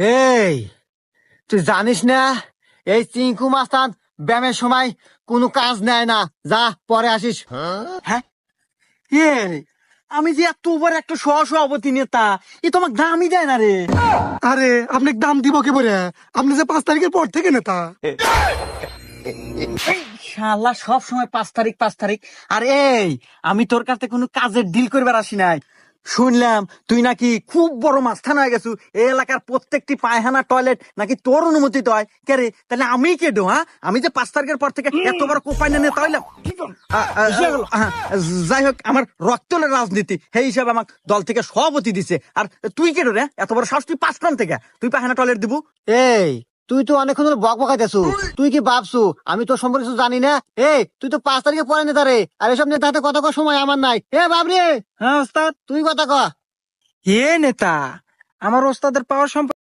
এই তুই জানিস না এই চিঙ্কু মাস্তান ব্যায়ামের সময় কোনো কাজ নেয় না, যা পরে আসিস। হ্যাঁ, এই আমি যে এত বড় একটা সভাপতি নেতা, এ তো আমাকে দামই দেয় না রে। আরে আপনাকে দাম দিব কি বলে? আপনি যে 5 তারিখের পর থেকে নেতা। শালা সব সময় 5 তারিখ 5 তারিখ। আর এই আমি তোর কাছে কোনো কাজের ডিল করবার আসি নাই। শুনলাম তুই নাকি খুব বড় মাস্তান হয়ে গেছু, এই এলাকার প্রত্যেকটি পায়খানা টয়লেট নাকি তোর অনুমতিতে হয়। কে রে, তাহলে আমি কে ডো? হ্যাঁ, আমি যে 5 তারিখের পর থেকে এত বড় কোপাই না নেতা হইলাম। যাই হোক, আমার রক্তলের রাজনীতি সেই হিসাবে আমাকে দল থেকে সভাপতি দিছে। আর তুই কে রে, এত বড় সাহস? তুই 5 থেকে তুই পায়খানা টয়লেট দিব? এই তুই তো অনেকক্ষণ ধরে বক বকাইতেছু, তুই কি ভাবছু আমি তোর সম্পর্কে কিছু জানি না? এই তুই তো 5 তারিখে পরে নেতা রে, আর এসব নেতা হাতে কথা কর সময় আমার নাই। বাবরে, হ্যাঁ ওস্তাদ। তুই কথা ক। এ নেতা, আমার ওস্তাদের পাওয়ার সম্পর্কে